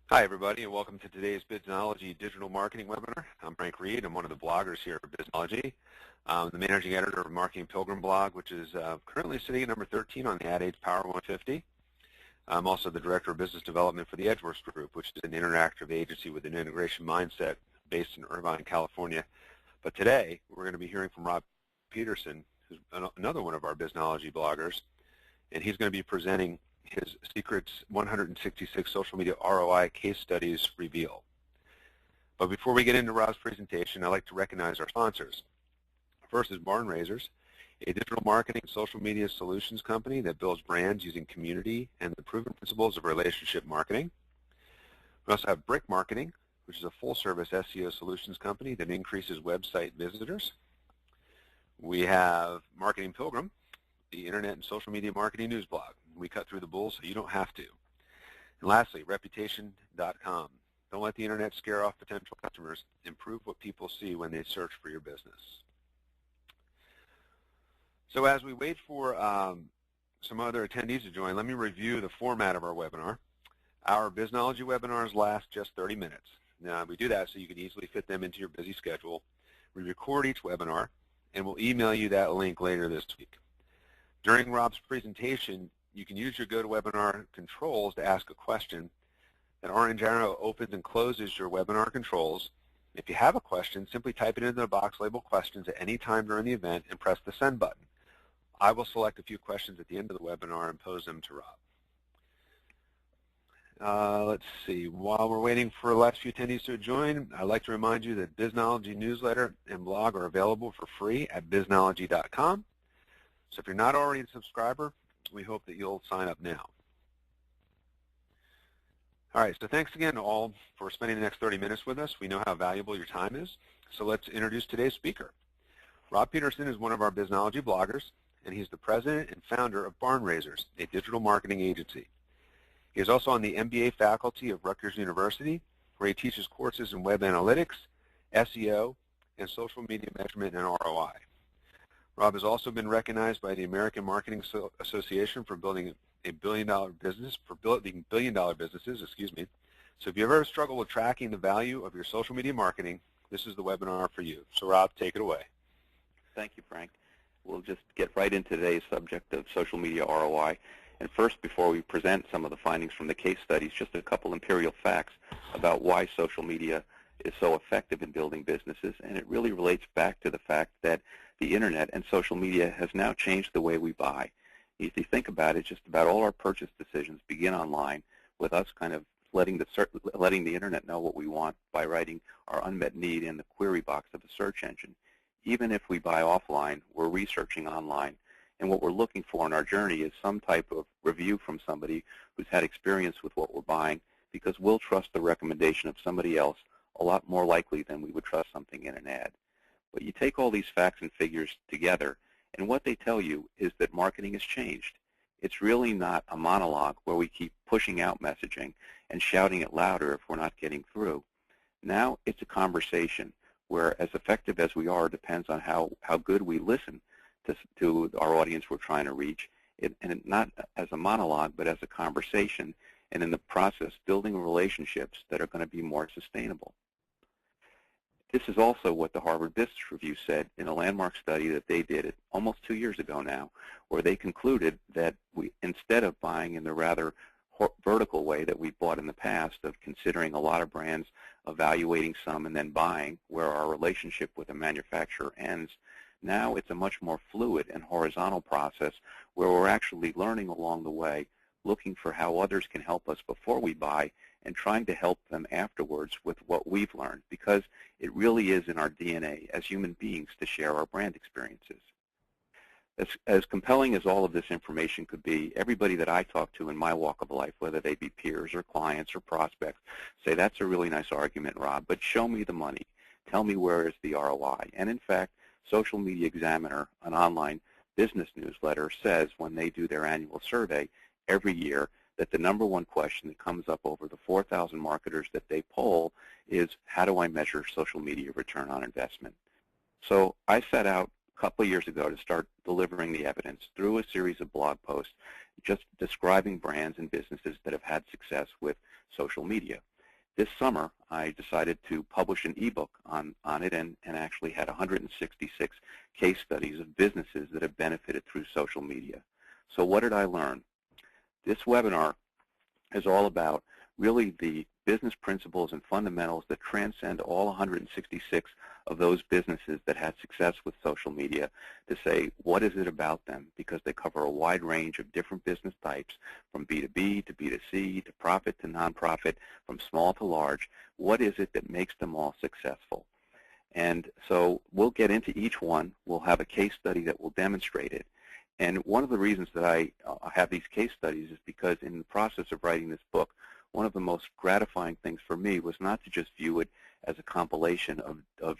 Hi, everybody, and welcome to today's Biznology Digital Marketing webinar. I'm Frank Reed. I'm one of the bloggers here at Biznology. I'm the managing editor of Marketing Pilgrim blog, which is currently sitting at number 13 on the Ad Age Power 150. I'm also the director of business development for the Edgeworks Group, which is an interactive agency with an integration mindset based in Irvine, California. But today, we're going to be hearing from Rob Petersen, who's another one of our Biznology bloggers, and he's going to be presenting his Secrets 166 Social Media ROI Case Studies Reveal. But before we get into Rob's presentation, I'd like to recognize our sponsors. First is Barn Raisers, a digital marketing and social media solutions company that builds brands using community and the proven principles of relationship marketing. We also have Brick Marketing, which is a full-service SEO solutions company that increases website visitors. We have Marketing Pilgrim, the internet and social media marketing news blog. We cut through the bull so you don't have to. And lastly, Reputation.com. Don't let the internet scare off potential customers. Improve what people see when they search for your business. So as we wait for some other attendees to join, let me review the format of our webinar. Our Biznology webinars last just 30 minutes. Now, we do that so you can easily fit them into your busy schedule. We record each webinar, and we'll email you that link later this week. During Rob's presentation, you can use your GoToWebinar controls to ask a question that Orange Arrow opens and closes your webinar controls. If you have a question, simply type it into the box labeled questions at any time during the event and press the send button. I will select a few questions at the end of the webinar and pose them to Rob. Let's see. While we're waiting for the last few attendees to join, I'd like to remind you that Biznology newsletter and blog are available for free at biznology.com. So if you're not already a subscriber, we hope that you'll sign up now. All right, so thanks again to all for spending the next 30 minutes with us. We know how valuable your time is. So let's introduce today's speaker. Rob Petersen is one of our Biznology bloggers, and he's the president and founder of Barn Raisers, a digital marketing agency. He is also on the MBA faculty of Rutgers University, where he teaches courses in web analytics, SEO, and social media measurement and ROI. Rob has also been recognized by the American Marketing Association for building billion-dollar businesses, So if you ever struggle with tracking the value of your social media marketing, this is the webinar for you. So Rob, take it away. Thank you, Frank. We'll just get right into today's subject of social media ROI. And first, before we present some of the findings from the case studies, just a couple imperial facts about why social media is so effective in building businesses. And it really relates back to the fact that the internet and social media has now changed the way we buy. If you think about it, just about all our purchase decisions begin online with us kind of letting the internet know what we want by writing our unmet need in the query box of the search engine. Even if we buy offline, we're researching online. And what we're looking for in our journey is some type of review from somebody who's had experience with what we're buying, because we'll trust the recommendation of somebody else a lot more likely than we would trust something in an ad. But you take all these facts and figures together, and what they tell you is that marketing has changed. It's really not a monologue where we keep pushing out messaging and shouting it louder if we're not getting through. Now it's a conversation where, as effective as we are, depends on how good we listen to our audience we're trying to reach, and not as a monologue, but as a conversation, and in the process building relationships that are going to be more sustainable. This is also what the Harvard Business Review said in a landmark study that they did almost 2 years ago now, where they concluded that instead of buying in the rather vertical way that we bought in the past, of considering a lot of brands, evaluating some, and then buying, where our relationship with the manufacturer ends, now it's a much more fluid and horizontal process where we're actually learning along the way, looking for how others can help us before we buy, and trying to help them afterwards with what we've learned, because it really is in our DNA as human beings to share our brand experiences. As compelling as all of this information could be, everybody that I talk to in my walk of life, whether they be peers or clients or prospects, say, that's a really nice argument, Rob, but show me the money. Tell me where is the ROI. And in fact, Social Media Examiner, an online business newsletter, says when they do their annual survey every year that the #1 question that comes up over the 4,000 marketers that they poll is, how do I measure social media return on investment? So I set out a couple of years ago to start delivering the evidence through a series of blog posts just describing brands and businesses that have had success with social media. This summer, I decided to publish an ebook on it and actually had 166 case studies of businesses that have benefited through social media. So what did I learn? This webinar is all about really the business principles and fundamentals that transcend all 166 of those businesses that had success with social media, to say, what is it about them? Because they cover a wide range of different business types, from B2B to B2C to profit to nonprofit, from small to large. What is it that makes them all successful? And so we'll get into each one. We'll have a case study that will demonstrate it. And one of the reasons that I have these case studies is because in the process of writing this book, one of the most gratifying things for me was not to just view it as a compilation of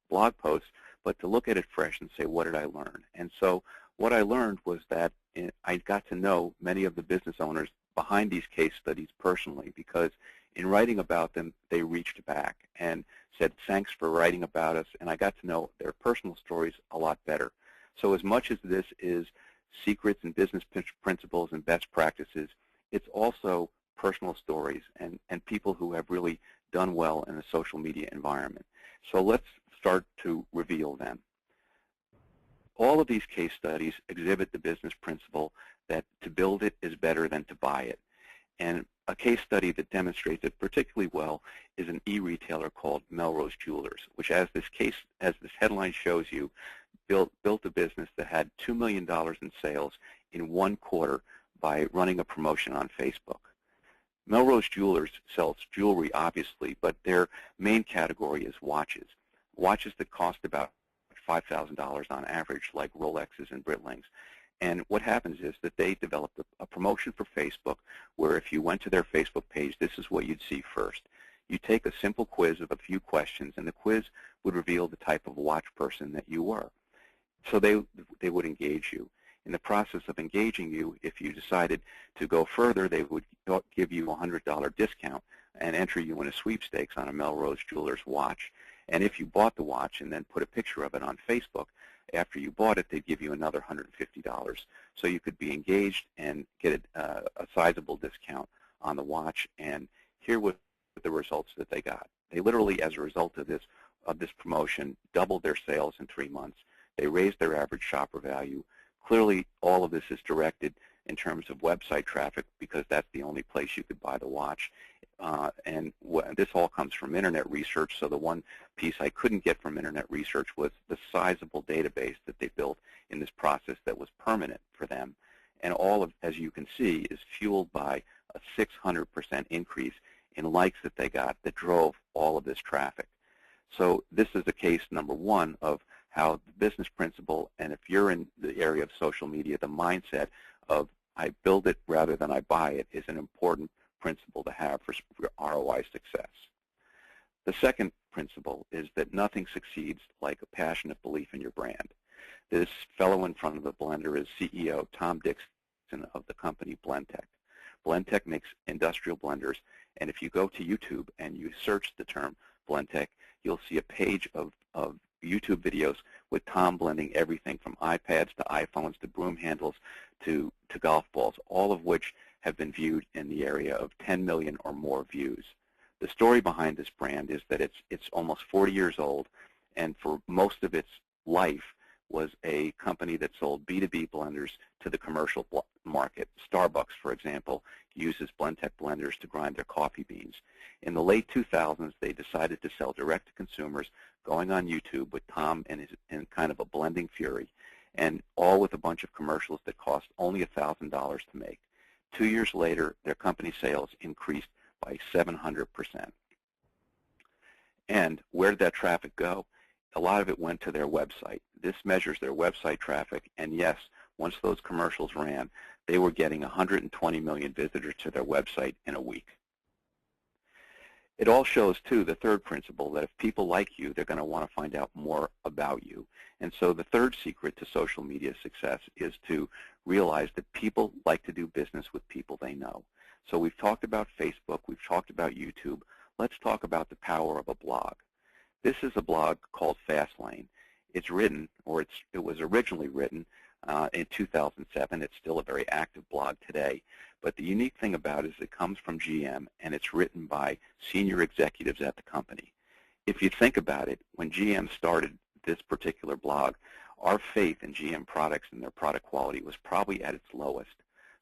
blog posts, but to look at it fresh and say, what did I learn? And so what I learned was that I got to know many of the business owners behind these case studies personally, because in writing about them, they reached back and said, thanks for writing about us, and I got to know their personal stories a lot better. So as much as this is secrets and business principles and best practices, it's also personal stories and people who have really done well in a social media environment. So let's start to reveal them. All of these case studies exhibit the business principle that to build it is better than to buy it. And a case study that demonstrates it particularly well is an e-retailer called Melrose Jewelers, which as this headline shows you, built a business that had $2 million in sales in 1 quarter by running a promotion on Facebook. Melrose Jewelers sells jewelry, obviously, but their main category is watches. Watches that cost about $5,000 on average, like Rolexes and Breitlings. And what happens is that they developed a promotion for Facebook where if you went to their Facebook page, this is what you'd see first. You take a simple quiz of a few questions, and the quiz would reveal the type of watch person that you were. So they would engage you. In the process of engaging you, if you decided to go further, they would give you a $100 discount and enter you in a sweepstakes on a Melrose Jewelers watch. And if you bought the watch and then put a picture of it on Facebook, after you bought it, they'd give you another $150. So you could be engaged and get a sizable discount on the watch. And here were the results that they got. They literally, as a result of this promotion, doubled their sales in 3 months. They raised their average shopper value. Clearly, all of this is directed in terms of website traffic because that's the only place you could buy the watch. And this all comes from Internet research, so the one piece I couldn't get from Internet research was the sizable database that they built in this process that was permanent for them. And all of, as you can see, is fueled by a 600% increase in likes that they got that drove all of this traffic. So this is the case number one of how the business principle, and if you're in the area of social media, the mindset of I build it rather than I buy it is an important principle to have for ROI success. The second principle is that nothing succeeds like a passionate belief in your brand. This fellow in front of the blender is CEO Tom Dixon of the company Blendtec. Blendtec makes industrial blenders, and if you go to YouTube and you search the term Blendtec, you'll see a page of YouTube videos with Tom blending everything from iPads to iPhones to broom handles to golf balls, all of which have been viewed in the area of 10 million or more views. The story behind this brand is that it's almost 40 years old, and for most of its life was a company that sold B2B blenders to the commercial market. Starbucks, for example, uses Blendtec blenders to grind their coffee beans. In the late 2000s, they decided to sell direct to consumers, going on YouTube with Tom in kind of a blending fury, and all with a bunch of commercials that cost only $1,000 to make. 2 years later, their company sales increased by 700%. And where did that traffic go? A lot of it went to their website. This measures their website traffic, and yes, once those commercials ran, they were getting 120 million visitors to their website in a week. It all shows, too, the third principle, that if people like you, they're going to want to find out more about you. And so the third secret to social media success is to realize that people like to do business with people they know. So we've talked about Facebook, we've talked about YouTube. Let's talk about the power of a blog. This is a blog called Fastlane. It's written, or it was originally written in 2007. It's still a very active blog today. But the unique thing about it is it comes from GM, and it's written by senior executives at the company. If you think about it, when GM started this particular blog, our faith in GM products and their product quality was probably at its lowest.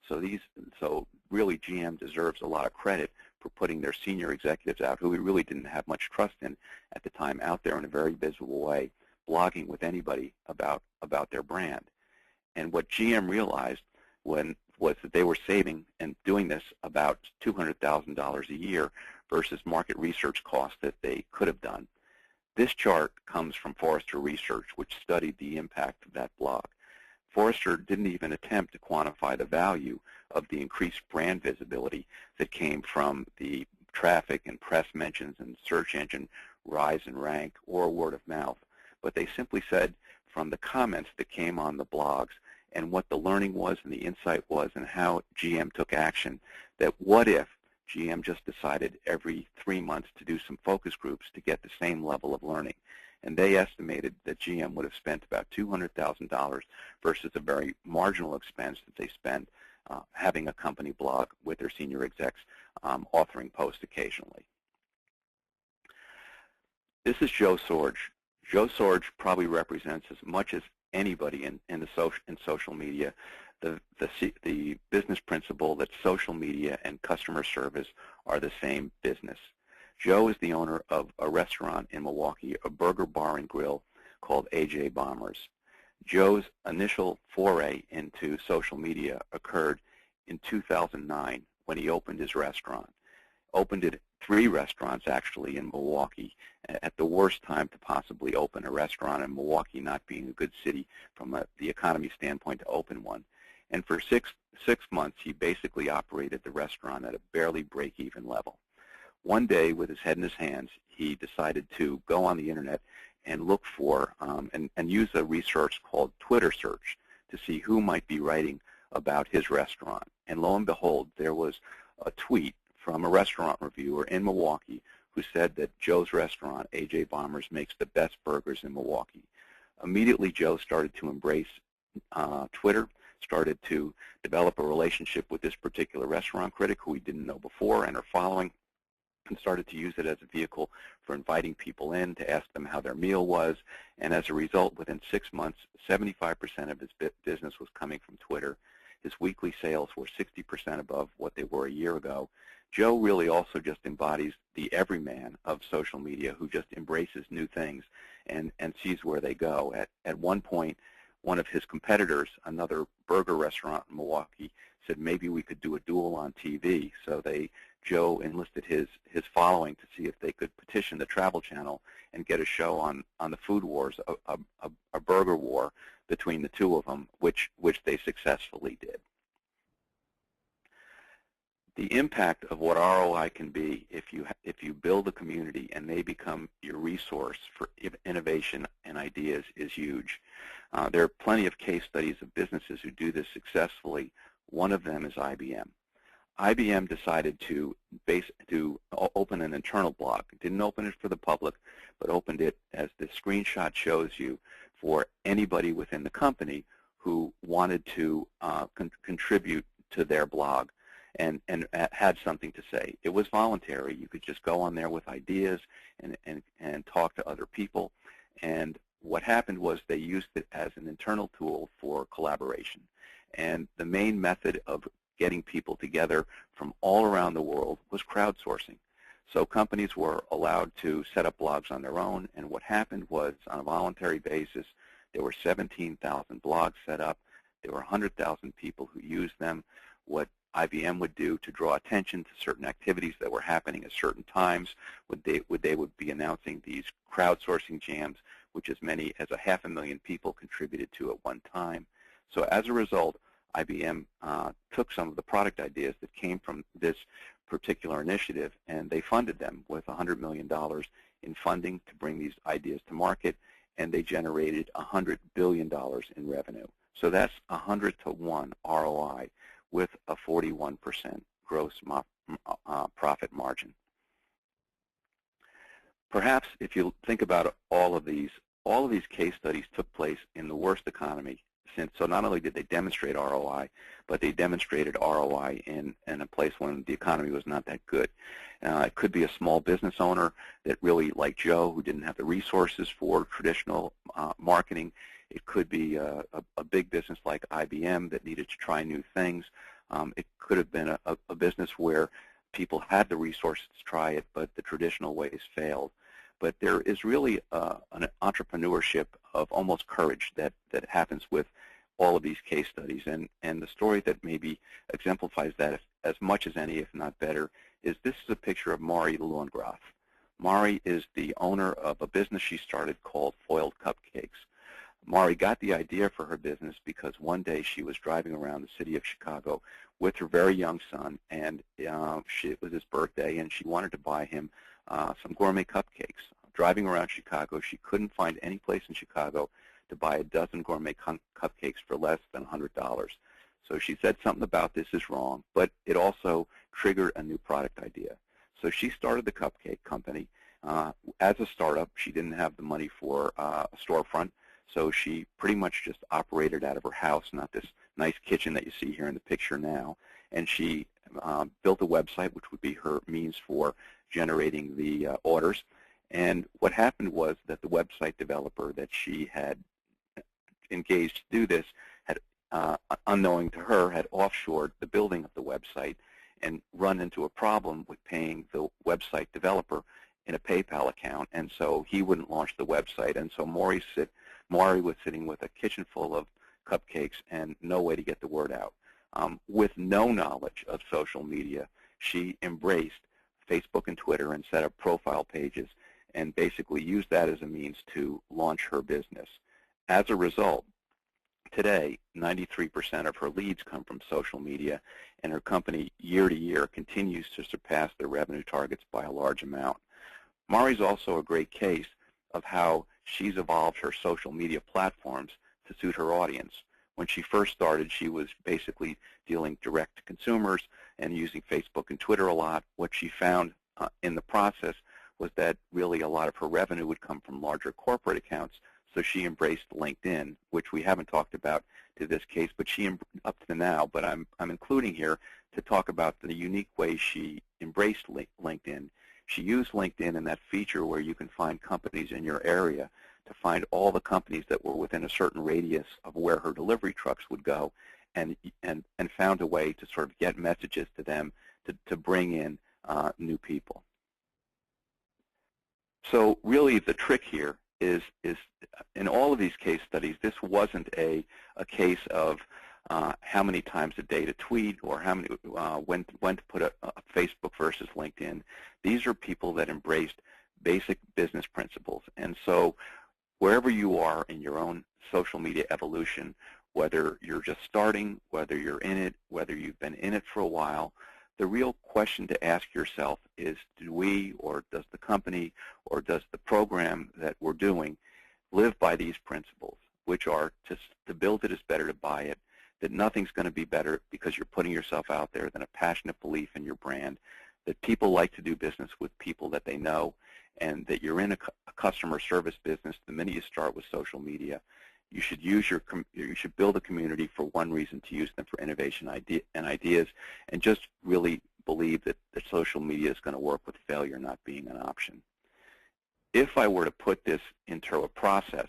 So really GM deserves a lot of credit for putting their senior executives out, who we really didn't have much trust in at the time, out there in a very visible way, blogging with anybody about their brand. And what GM realized was that they were saving and doing this about $200,000 a year versus market research costs that they could have done. This chart comes from Forrester Research, which studied the impact of that blog. Forrester didn't even attempt to quantify the value of the increased brand visibility that came from the traffic and press mentions and search engine rise and rank or word of mouth. But they simply said from the comments that came on the blogs and what the learning was and the insight was and how GM took action, that what if GM just decided every 3 months to do some focus groups to get the same level of learning. And they estimated that GM would have spent about $200,000 versus a very marginal expense that they spent having a company blog with their senior execs authoring posts occasionally. This is Joe Sorge. Joe Sorge probably represents as much as anybody in social media the business principle that social media and customer service are the same business. Joe is the owner of a restaurant in Milwaukee, a burger bar and grill called AJ Bombers. Joe's initial foray into social media occurred in 2009 when he opened his restaurant. Opened it 3 restaurants actually in Milwaukee at the worst time to possibly open a restaurant, in Milwaukee not being a good city from the economy standpoint to open one. And for six months he basically operated the restaurant at a barely break-even level. One day, with his head in his hands, he decided to go on the internet and look for and use a research called Twitter search to see who might be writing about his restaurant. And lo and behold, there was a tweet from a restaurant reviewer in Milwaukee who said that Joe's restaurant, AJ Bombers, makes the best burgers in Milwaukee. Immediately, Joe started to embrace Twitter, started to develop a relationship with this particular restaurant critic who he didn't know before and are following, and started to use it as a vehicle for inviting people in to ask them how their meal was. And as a result, within 6 months, 75% of his business was coming from Twitter. His weekly sales were 60% above what they were a year ago. Joe really also just embodies the everyman of social media who just embraces new things and sees where they go. At one point, one of his competitors, another burger restaurant in Milwaukee, said maybe we could do a duel on TV. So Joe enlisted his following to see if they could petition the Travel Channel and get a show on the food wars, a burger war between the two of them, which they successfully did. The impact of what ROI can be if you build a community and they become your resource for innovation and ideas is huge. There are plenty of case studies of businesses who do this successfully. One of them is IBM. IBM decided to open an internal blog. Didn't open it for the public, but opened it, as the screenshot shows you, for anybody within the company who wanted to contribute to their blog and had something to say. It was voluntary. You could just go on there with ideas and talk to other people. And what happened was they used it as an internal tool for collaboration. And the main method of getting people together from all around the world was crowdsourcing. So companies were allowed to set up blogs on their own, and what happened was, on a voluntary basis, there were 17,000 blogs set up. There were 100,000 people who used them. What IBM would do to draw attention to certain activities that were happening at certain times, they would be announcing these crowdsourcing jams, which as many as 500,000 people contributed to at one time. So as a result, IBM took some of the product ideas that came from this particular initiative, and they funded them with $100 million in funding to bring these ideas to market, and they generated $100 billion in revenue. So that's 100-to-1 ROI with a 41% gross profit margin. Perhaps if you think about all of these case studies took place in the worst economy since. So not only did they demonstrate ROI, but they demonstrated ROI in a place when the economy was not that good. It could be a small business owner that really, like Joe, who didn't have the resources for traditional marketing. It could be a big business like IBM that needed to try new things. It could have been a business where people had the resources to try it, but the traditional ways failed. But there is really an entrepreneurship of almost courage that happens with all of these case studies. And the story that maybe exemplifies that as much as any, if not better, is this is a picture of Mari Luengroth. Mari is the owner of a business she started called Foiled Cupcakes. Mari got the idea for her business because one day she was driving around the city of Chicago with her very young son, and it was his birthday, and she wanted to buy him some gourmet cupcakes. Driving around Chicago, she couldn't find any place in Chicago to buy a dozen gourmet cupcakes for less than $100. So she said something about this is wrong, but it also triggered a new product idea. So she started the cupcake company. As a startup, she didn't have the money for a storefront, so she pretty much just operated out of her house, not this nice kitchen that you see here in the picture now. And she built a website, which would be her means for generating the orders. And what happened was that the website developer that she had engaged to do this had, unknowing to her, had offshored the building of the website and run into a problem with paying the website developer in a PayPal account, and so he wouldn't launch the website. And so Mari was sitting with a kitchen full of cupcakes and no way to get the word out. With no knowledge of social media, she embraced Facebook and Twitter and set up profile pages and basically used that as a means to launch her business. As a result, today, 93% of her leads come from social media, and her company year to year continues to surpass their revenue targets by a large amount. Mari's also a great case of how she's evolved her social media platforms to suit her audience. When she first started, she was basically dealing direct to consumers and using Facebook and Twitter a lot. What she found in the process was that really a lot of her revenue would come from larger corporate accounts, so she embraced LinkedIn, which we haven't talked about to this case, but she up to now, but I'm including here to talk about the unique way she embraced LinkedIn. She used LinkedIn in that feature where you can find companies in your area to find all the companies that were within a certain radius of where her delivery trucks would go, and found a way to sort of get messages to them to bring in new people. So really the trick here is in all of these case studies, this wasn't a case of how many times a day to tweet or how many when to put a Facebook versus LinkedIn. These are people that embraced basic business principles. And so wherever you are in your own social media evolution, whether you're just starting, whether you're in it, whether you've been in it for a while, the real question to ask yourself is, do we, or does the company, or does the program that we're doing live by these principles, which are to build it is better to buy it, that nothing's going to be better because you're putting yourself out there than a passionate belief in your brand, that people like to do business with people that they know, and that you're in a customer service business the minute you start with social media. You should you should build a community for one reason, to use them for innovation and ideas, and just really believe that social media is going to work with failure not being an option. If I were to put this into a process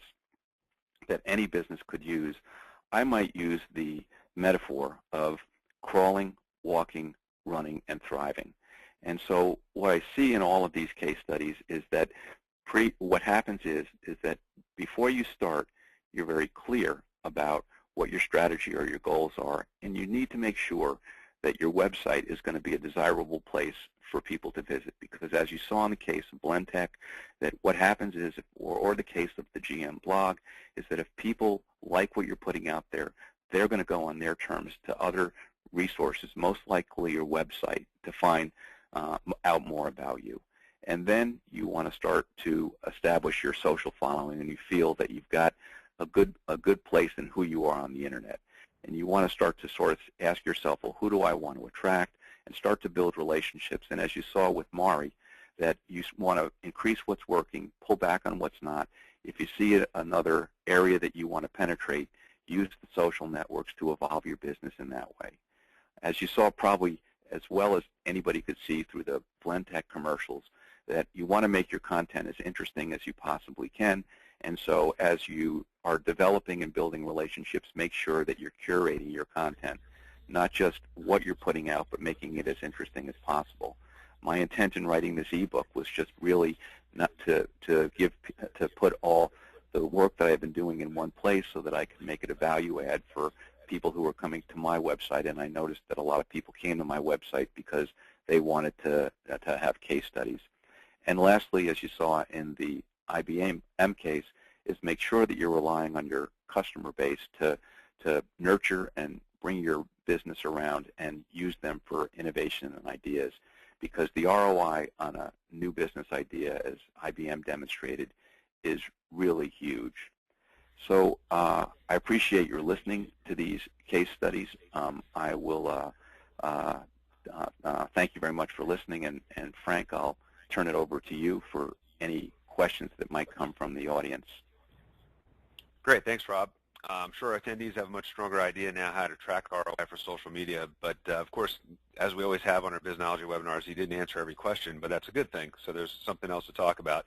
that any business could use, I might use the metaphor of crawling, walking, running, and thriving. And so what I see in all of these case studies is that what happens is that before you start, you're very clear about what your strategy or your goals are, and you need to make sure that your website is going to be a desirable place for people to visit, because as you saw in the case of Blendtec, that what happens is, or the case of the GM blog, is that if people like what you're putting out there, they're going to go on their terms to other resources, most likely your website, to find out more about you. And then you want to start to establish your social following, and you feel that you've got a good place in who you are on the internet. And you want to start to sort of ask yourself, well, who do I want to attract, and start to build relationships. And as you saw with Mari, that you want to increase what's working, pull back on what's not. If you see another area that you want to penetrate, use the social networks to evolve your business in that way. As you saw probably as well as anybody could see through the Blendtec commercials, that you want to make your content as interesting as you possibly can. And so as you are developing and building relationships, make sure that you're curating your content, not just what you're putting out, but making it as interesting as possible. My intent in writing this ebook was just really not to put all the work that I've been doing in one place so that I can make it a value add for people who are coming to my website. And I noticed that a lot of people came to my website because they wanted to have case studies. And lastly, as you saw in the IBM case, is make sure that you're relying on your customer base to nurture and bring your business around and use them for innovation and ideas, because the ROI on a new business idea, as IBM demonstrated, is really huge. So I appreciate your listening to these case studies. I will thank you very much for listening, and Frank, I'll turn it over to you for any questions that might come from the audience. Great, thanks, Rob. I'm sure attendees have a much stronger idea now how to track ROI for social media, but of course, as we always have on our Biznology webinars, he didn't answer every question, but that's a good thing, so there's something else to talk about.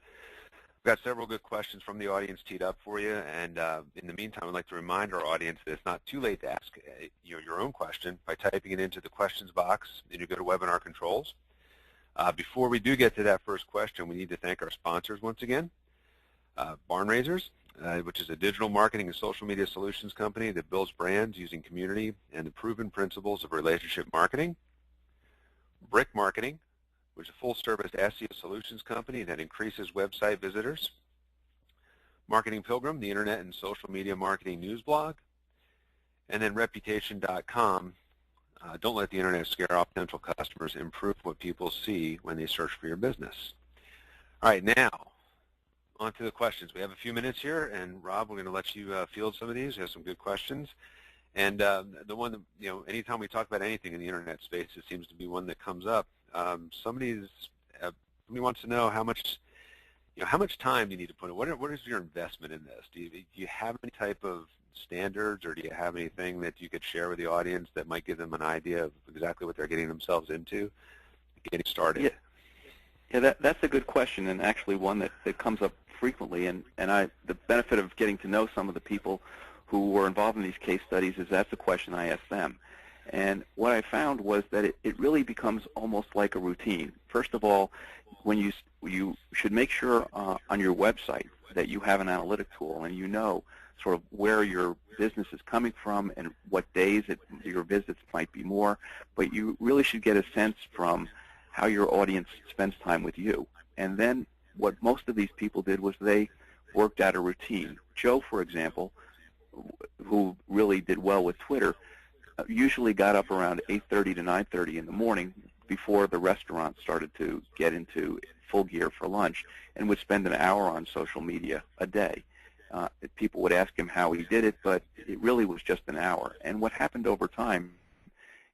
We've got several good questions from the audience teed up for you, and in the meantime, I'd like to remind our audience that it's not too late to ask your own question by typing it into the questions box and you go to Webinar Controls. Before we do get to that first question, we need to thank our sponsors once again. Barn Raisers, which is a digital marketing and social media solutions company that builds brands using community and the proven principles of relationship marketing. Brick Marketing, which is a full-service SEO solutions company that increases website visitors. Marketing Pilgrim, the internet and social media marketing news blog. And then Reputation.com. Don't let the internet scare off potential customers. Improve what people see when they search for your business. All right, now, on to the questions. We have a few minutes here, and Rob, we're going to let you field some of these. We have some good questions. And the one that, anytime we talk about anything in the internet space, it seems to be one that comes up. Somebody wants to know how much time do you need to put in? What is your investment in this? Do you have any type of standards, or do you have anything that you could share with the audience that might give them an idea of exactly what they're getting themselves into getting started? Yeah, that's a good question, and actually one that comes up frequently. And the benefit of getting to know some of the people who were involved in these case studies is that's a question I asked them. And what I found was that it really becomes almost like a routine. First of all, when you should make sure on your website that you have an analytic tool and you know sort of where your business is coming from and what days your visits might be more, but you really should get a sense from how your audience spends time with you. And then what most of these people did was they worked out a routine. Joe, for example, who really did well with Twitter, usually got up around 8:30 to 9:30 in the morning before the restaurant started to get into full gear for lunch, and would spend an hour on social media a day. People would ask him how he did it, but it really was just an hour. And what happened over time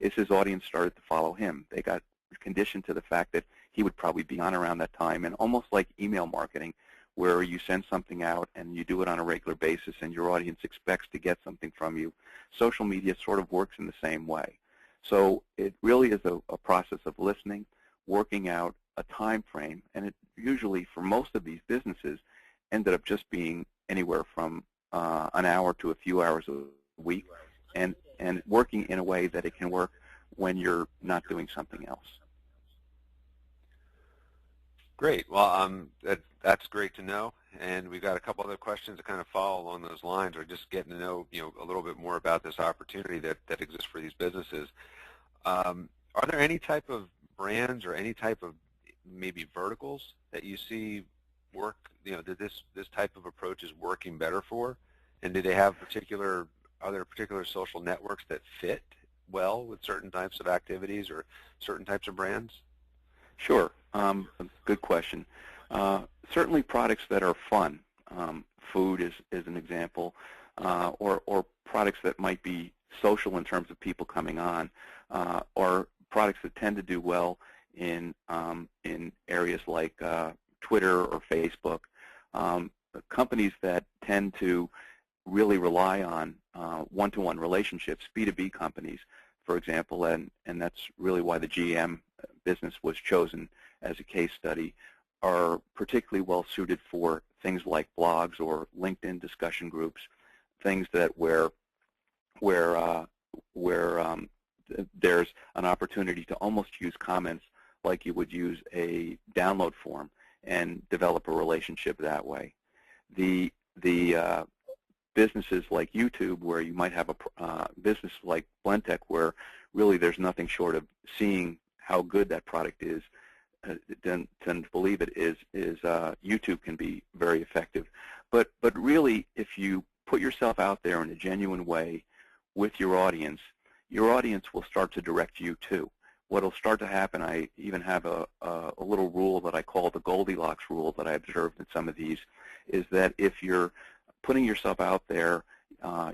is his audience started to follow him. They got conditioned to the fact that he would probably be on around that time, and almost like email marketing, where you send something out and you do it on a regular basis and your audience expects to get something from you, social media sort of works in the same way. So it really is a process of listening, working out a time frame, and it usually, for most of these businesses, ended up just being anywhere from an hour to a few hours a week, and working in a way that it can work when you're not doing something else. Great. Well, that's great to know. And we've got a couple other questions that kind of follow along those lines, or just getting to know, a little bit more about this opportunity that exists for these businesses. Are there any type of brands or any type of maybe verticals that you see work, that this type of approach is working better for? And do they have are there particular social networks that fit well with certain types of activities or certain types of brands? Sure. Good question. Certainly products that are fun. Food is an example, or products that might be social in terms of people coming on, or products that tend to do well in areas like Twitter or Facebook. Companies that tend to really rely on one-to-one relationships, B2B companies, for example, and that's really why the GM business was chosen as a case study, are particularly well suited for things like blogs or LinkedIn discussion groups, things that where there's an opportunity to almost use comments like you would use a download form and develop a relationship that way. The businesses like YouTube, where you might have a business like Blendtec, where really there's nothing short of seeing how good that product is, tend to believe it is YouTube can be very effective. But really, if you put yourself out there in a genuine way with your audience will start to direct you too. What'll start to happen, I even have a little rule that I call the Goldilocks rule that I observed in some of these, is that if you're putting yourself out there,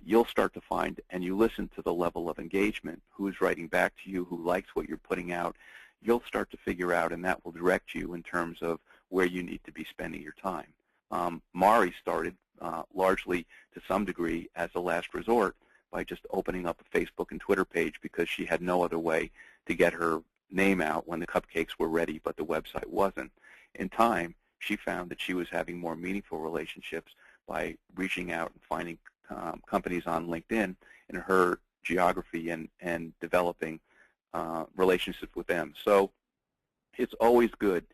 you'll start to find, and you listen to the level of engagement, who's writing back to you, who likes what you're putting out, you'll start to figure out, and that will direct you in terms of where you need to be spending your time. Mari started largely to some degree as a last resort by just opening up a Facebook and Twitter page because she had no other way to get her name out when the cupcakes were ready but the website wasn't. In time, she found that she was having more meaningful relationships by reaching out and finding companies on LinkedIn in her geography and developing relationships with them. So it's always good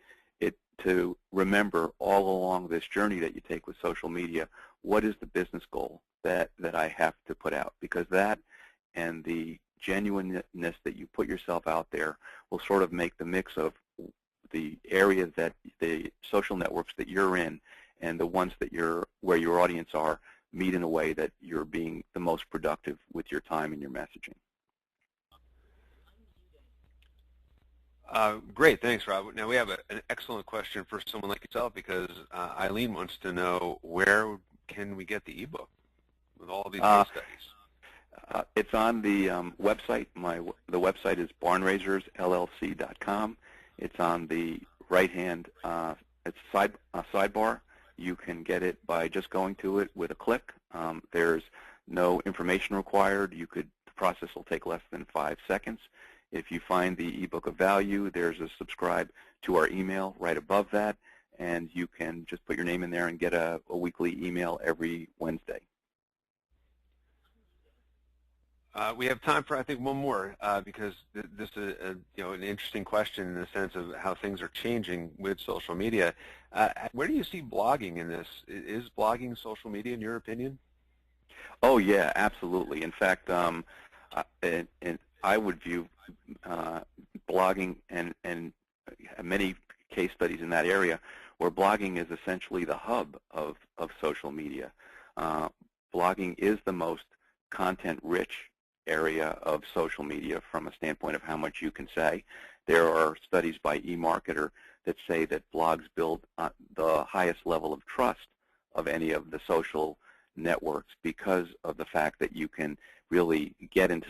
to remember all along this journey that you take with social media, what is the business goal that I have to put out? Because that and the genuineness that you put yourself out there will sort of make the mix of the area that the social networks that you're in and the ones that where your audience are meet in a way that you're being the most productive with your time and your messaging. Great, thanks, Rob. Now we have an excellent question for someone like yourself, because Eileen wants to know, where can we get the ebook with all these case studies? It's on the website. The website is barnraisersllc.com. It's on the right-hand sidebar. You can get it by just going to it with a click. There's no information required. The process will take less than 5 seconds. If you find the ebook of value, there's a subscribe to our email right above that, and you can just put your name in there and get a weekly email every Wednesday. We have time for, I think, one more, because this is an interesting question in the sense of how things are changing with social media. Where do you see blogging in this? Is blogging social media, in your opinion? Oh yeah, absolutely. In fact, I would view blogging and many case studies in that area where blogging is essentially the hub of social media. Blogging is the most content-rich area of social media from a standpoint of how much you can say. There are studies by eMarketer that say that blogs build the highest level of trust of any of the social networks because of the fact that you can really get into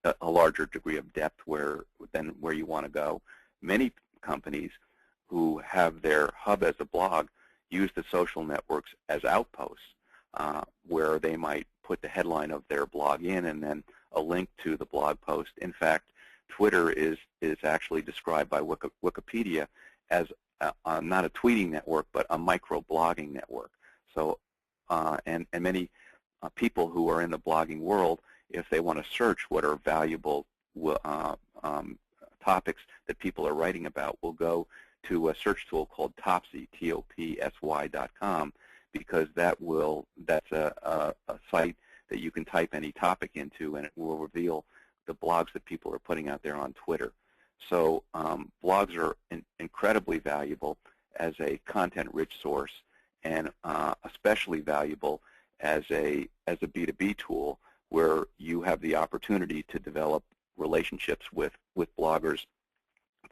a larger degree of depth than where you want to go. Many companies who have their hub as a blog use the social networks as outposts, where they might put the headline of their blog in and then a link to the blog post. In fact, Twitter is actually described by Wikipedia as not a tweeting network, but a micro-blogging network. So, and many people who are in the blogging world, if they want to search what are valuable topics that people are writing about, will go to a search tool called Topsy, TOPSY.com, because that's a site that you can type any topic into, and it will reveal the blogs that people are putting out there on Twitter. So blogs are incredibly valuable as a content-rich source, and especially valuable as a B2B tool, where you have the opportunity to develop relationships with bloggers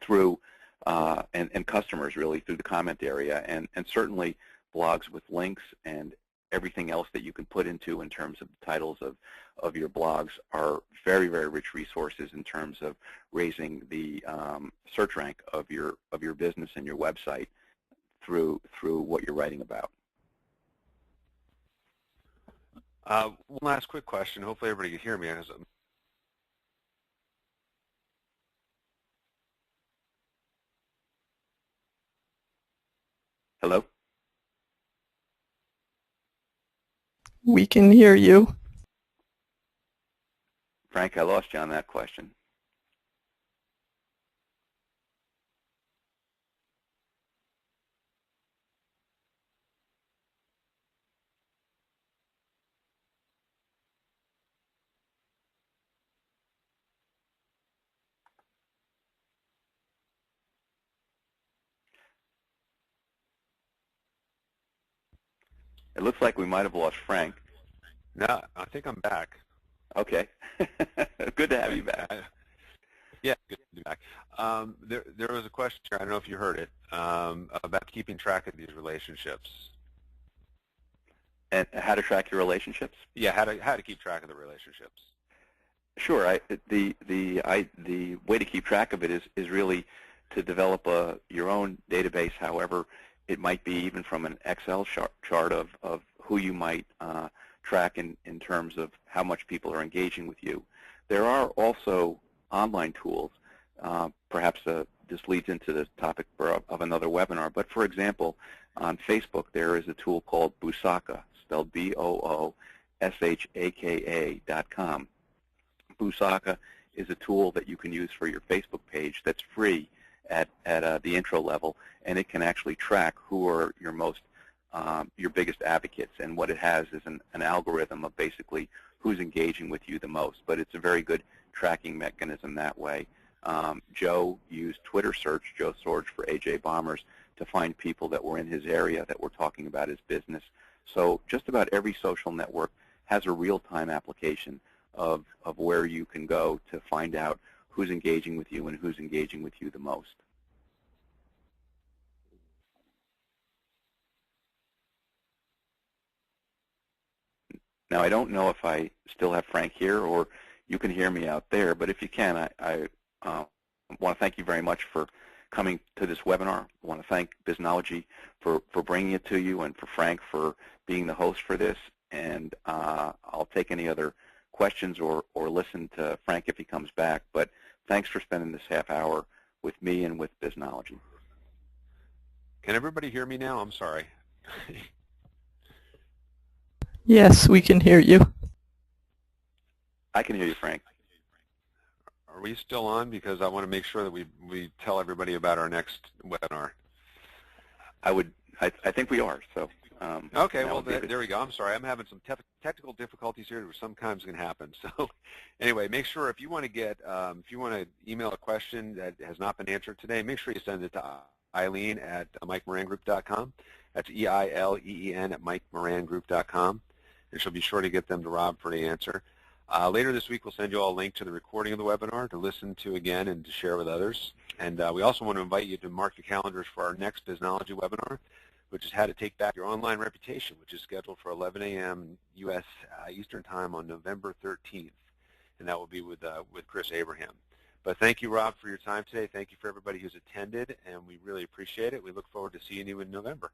through and customers really through the comment area, and certainly blogs with links and everything else that you can put into in terms of the titles of your blogs are very, very rich resources in terms of raising the search rank of your business and your website through what you're writing about. One last quick question. Hopefully everybody can hear me. Hello? We can hear you. Frank, I lost you on that question. It looks like we might have lost Frank. No, I think I'm back. Okay. Good to have you back. Yeah, good to be back. There was a question, I don't know if you heard it, about keeping track of these relationships. And how to track your relationships? Yeah, how to keep track of the relationships. Sure. The way to keep track of it is really to develop your own database. However, it might be even from an Excel chart of who you might track in terms of how much people are engaging with you. There are also online tools. Perhaps this leads into the topic of another webinar. But for example, on Facebook there is a tool called Boosaka, spelled BOOSHAKA.com. Boosaka is a tool that you can use for your Facebook page that's free at the intro level, and it can actually track who are your biggest advocates. And what it has is an algorithm of basically who's engaging with you the most. But it's a very good tracking mechanism that way. Joe used Twitter search, Joe Sorge for AJ Bombers, to find people that were in his area that were talking about his business. So just about every social network has a real-time application of where you can go to find out who's engaging with you and who's engaging with you the most. Now, I don't know if I still have Frank here or you can hear me out there, but if you can, I want to thank you very much for coming to this webinar. I want to thank Biznology for bringing it to you, and for Frank for being the host for this. And I'll take any other questions or listen to Frank if he comes back. But thanks for spending this half hour with me and with Biznology. Can everybody hear me now? I'm sorry. Yes, we can hear you. I can hear you, Frank. Are we still on? Because I want to make sure that we tell everybody about our next webinar. I think we are. So. Okay, well, there we go. I'm sorry. I'm having some technical difficulties here, which sometimes can happen. So anyway, make sure if you want to email a question that has not been answered today, make sure you send it to Eileen at MikeMoranGroup.com. That's EILEEN at MikeMoranGroup.com. And she'll be sure to get them to Rob for the answer. Later this week, we'll send you all a link to the recording of the webinar to listen to again and to share with others. And we also want to invite you to mark your calendars for our next Biznology webinar, which is how to take back your online reputation, which is scheduled for 11 a.m. U.S. Eastern Time on November 13th. And that will be with Chris Abraham. But thank you, Rob, for your time today. Thank you for everybody who's attended, and we really appreciate it. We look forward to seeing you in November.